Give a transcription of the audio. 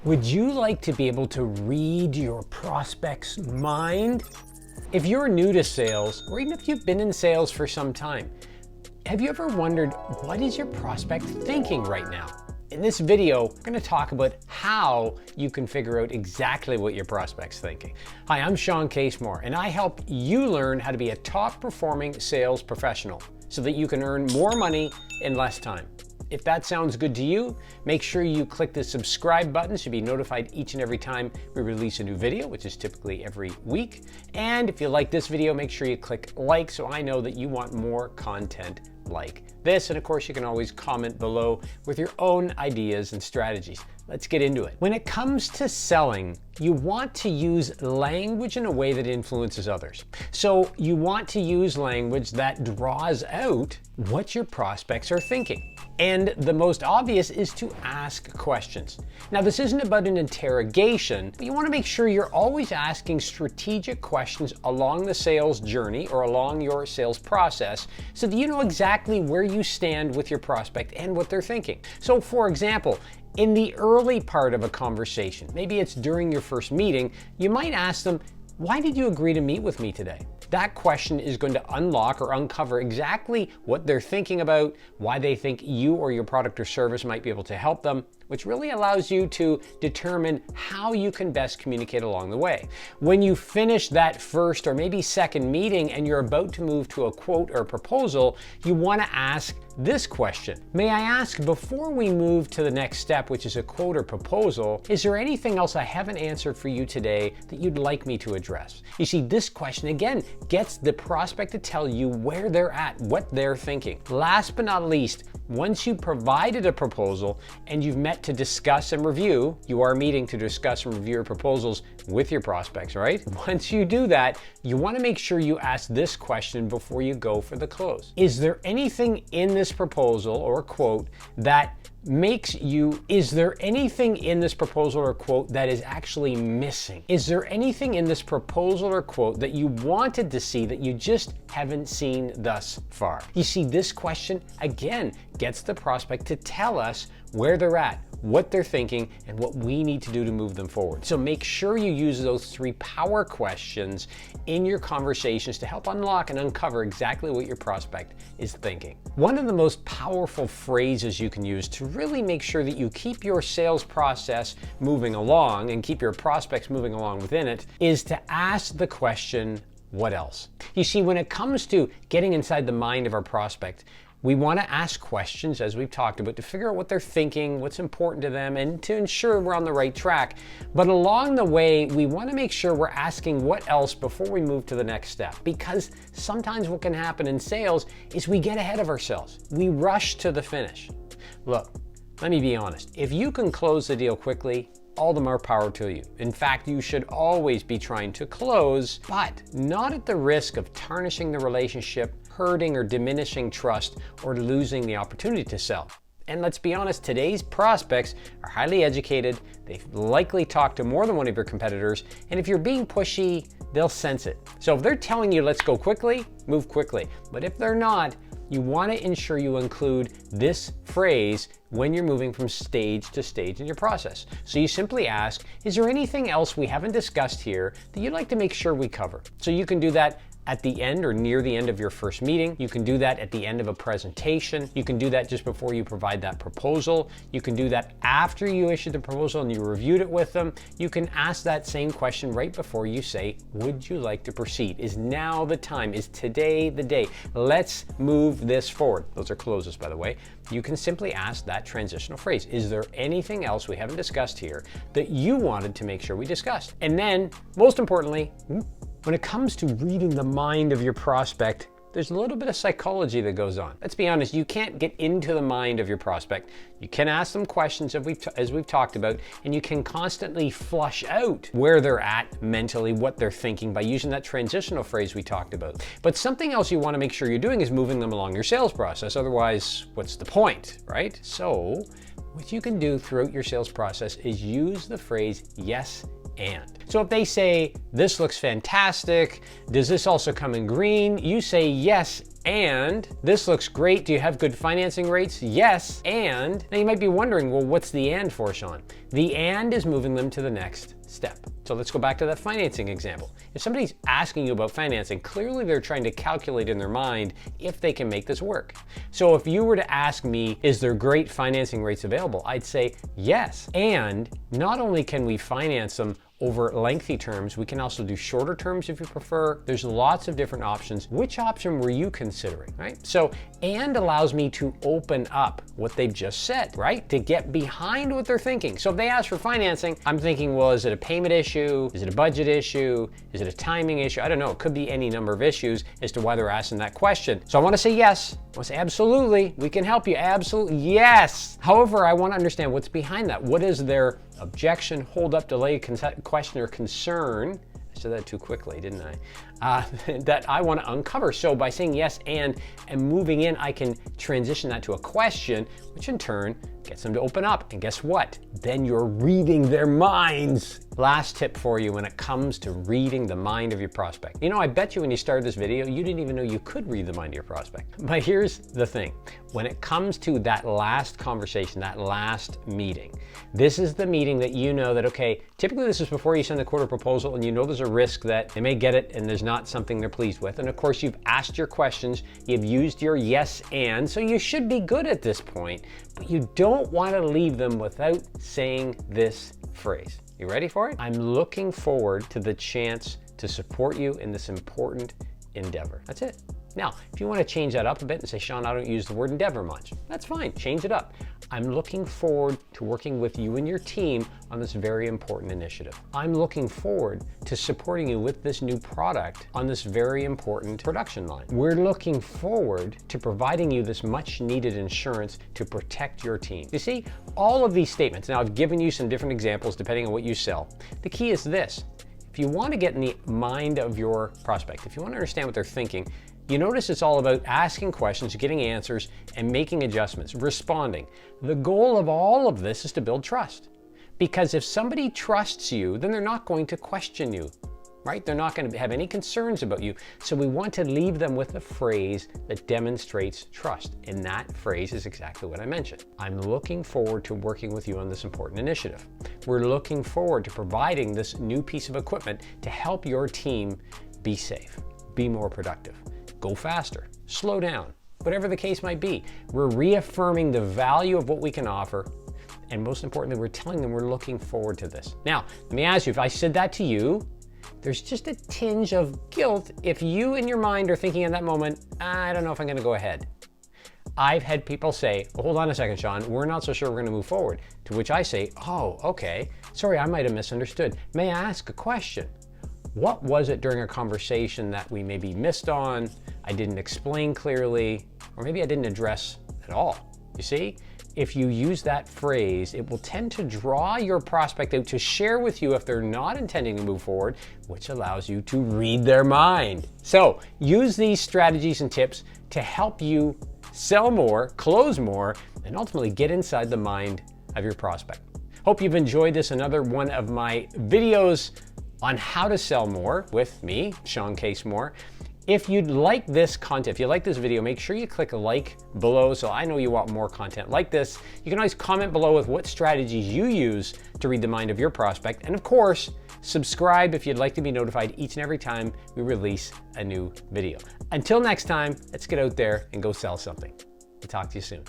Would you like to be able to read your prospect's mind? If you're new to sales, or even if you've been in sales for some time, have you ever wondered, what is your prospect thinking right now? In this video, we're going to talk about how you can figure out exactly what your prospect's thinking. Hi, I'm Shawn Casemore, and I help you learn how to be a top performing sales professional so that you can earn more money in less time. If that sounds good to you, make sure you click the subscribe button so you'll be notified each and every time we release a new video, which is typically every week. And if you like this video, make sure you click like so I know that you want more content like this. And of course, you can always comment below with your own ideas and strategies. Let's get into it. When it comes to selling, you want to use language in a way that influences others. So you want to use language that draws out what your prospects are thinking. And the most obvious is to ask questions. Now, this isn't about an interrogation, but you want to make sure you're always asking strategic questions along the sales journey or along your sales process so that you know exactly where you stand with your prospect and what they're thinking. So for example, in the early part of a conversation, maybe it's during your first meeting, you might ask them, "Why did you agree to meet with me today?" That question is going to unlock or uncover exactly what they're thinking about, why they think you or your product or service might be able to help them, which really allows you to determine how you can best communicate along the way. When you finish that first or maybe second meeting and you're about to move to a quote or proposal, you want to ask this question. May I ask, before we move to the next step, which is a quote or proposal, is there anything else I haven't answered for you today that you'd like me to address? You see, this question again gets the prospect to tell you where they're at, what they're thinking. Last but not least, once you provided a proposal and you've met to discuss and review, you are meeting to discuss and review your proposals with your prospects, right? Once you do that, you want to make sure you ask this question before you go for the close. Is there anything in this proposal or quote that is there anything in this proposal or quote that is actually missing? Is there anything in this proposal or quote that you wanted to see that you just haven't seen thus far? You see, this question, again, gets the prospect to tell us where they're at, what they're thinking, and what we need to do to move them forward. So make sure you use those 3 power questions in your conversations to help unlock and uncover exactly what your prospect is thinking. One of the most powerful phrases you can use to really make sure that you keep your sales process moving along and keep your prospects moving along within it is to ask the question, what else? You see, when it comes to getting inside the mind of our prospect, we want to ask questions, as we've talked about, to figure out what they're thinking, what's important to them, and to ensure we're on the right track. But along the way, we want to make sure we're asking what else before we move to the next step. Because sometimes what can happen in sales is we get ahead of ourselves. We rush to the finish. Look, let me be honest. If you can close the deal quickly, all the more power to you. In fact, you should always be trying to close, but not at the risk of tarnishing the relationship, hurting or diminishing trust, or losing the opportunity to sell. And let's be honest, today's prospects are highly educated. They've likely talked to more than one of your competitors. And if you're being pushy, they'll sense it. So if they're telling you, let's go quickly, move quickly. But if they're not, you want to ensure you include this phrase when you're moving from stage to stage in your process. So you simply ask, is there anything else we haven't discussed here that you'd like to make sure we cover? So you can do that at the end or near the end of your first meeting. You can do that at the end of a presentation. You can do that just before you provide that proposal. You can do that after you issued the proposal and you reviewed it with them. You can ask that same question right before you say, would you like to proceed? Is now the time? Is today the day? Let's move this forward. Those are closes, by the way. You can simply ask that transitional phrase. Is there anything else we haven't discussed here that you wanted to make sure we discussed? And then, most importantly, when it comes to reading the mind of your prospect, there's a little bit of psychology that goes on. Let's be honest, you can't get into the mind of your prospect. You can ask them questions as we've talked about, and you can constantly flush out where they're at mentally, what they're thinking by using that transitional phrase we talked about. But something else you want to make sure you're doing is moving them along your sales process. Otherwise, what's the point, right? So what you can do throughout your sales process is use the phrase yes and. So if they say, this looks fantastic, does this also come in green? You say yes And this looks great. Do you have good financing rates? Yes. And now you might be wondering, well, what's the and for, Shawn? The and is moving them to the next step. So let's go back to that financing example. If somebody's asking you about financing, clearly they're trying to calculate in their mind if they can make this work. So if you were to ask me, is there great financing rates available? I'd say yes. And not only can we finance them over lengthy terms, we can also do shorter terms if you prefer. There's lots of different options. Which option were you considering, right? So, and allows me to open up what they've just said, right? To get behind what they're thinking. So if they ask for financing, I'm thinking, well, is it a payment issue? Is it a budget issue? Is it a timing issue? I don't know. It could be any number of issues as to why they're asking that question. So I want to say yes. I want to say absolutely. We can help you. Absolutely. Yes. However, I want to understand what's behind that. What is their objection, hold up, delay, question, or concern? I said that too quickly, didn't I? That I want to uncover. So by saying yes and moving in, I can transition that to a question, which in turn gets them to open up. And guess what? Then you're reading their minds. Last tip for you when it comes to reading the mind of your prospect. You know, I bet you when you started this video, you didn't even know you could read the mind of your prospect. But here's the thing. When it comes to that last conversation, that last meeting, this is the meeting that you know that, okay, typically this is before you send the quarter proposal and you know there's a risk that they may get it and there's not something they're pleased with. And of course, you've asked your questions, you've used your yes and, so you should be good at this point, but you don't want to leave them without saying this phrase. You ready for it? I'm looking forward to the chance to support you in this important endeavor. That's it. Now, if you want to change that up a bit and say, Shawn, I don't use the word endeavor much, that's fine. Change it up. I'm looking forward to working with you and your team on this very important initiative. I'm looking forward to supporting you with this new product on this very important production line. We're looking forward to providing you this much needed insurance to protect your team. You see, all of these statements, now I've given you some different examples depending on what you sell. The key is this. If you want to get in the mind of your prospect, if you want to understand what they're thinking, you notice it's all about asking questions, getting answers, and making adjustments, responding. The goal of all of this is to build trust. Because if somebody trusts you, then they're not going to question you, right? They're not going to have any concerns about you. So we want to leave them with a phrase that demonstrates trust. And that phrase is exactly what I mentioned. I'm looking forward to working with you on this important initiative. We're looking forward to providing this new piece of equipment to help your team be safe, be more productive. Go faster, slow down, whatever the case might be. We're reaffirming the value of what we can offer. And most importantly, we're telling them we're looking forward to this. Now, let me ask you, if I said that to you, there's just a tinge of guilt if you in your mind are thinking in that moment, I don't know if I'm gonna go ahead. I've had people say, well, hold on a second, Shawn, we're not so sure we're gonna move forward. To which I say, oh, okay, sorry, I might have misunderstood. May I ask a question? What was it during a conversation that we maybe missed on, I didn't explain clearly, or maybe I didn't address at all? You see, if you use that phrase, it will tend to draw your prospect out to share with you if they're not intending to move forward, which allows you to read their mind. So use these strategies and tips to help you sell more, close more, and ultimately get inside the mind of your prospect. Hope you've enjoyed this, another one of my videos on how to sell more with me, Shawn Casemore. If you'd like this content, if you like this video, make sure you click like below so I know you want more content like this. You can always comment below with what strategies you use to read the mind of your prospect. And of course, subscribe if you'd like to be notified each and every time we release a new video. Until next time, let's get out there and go sell something. I'll talk to you soon.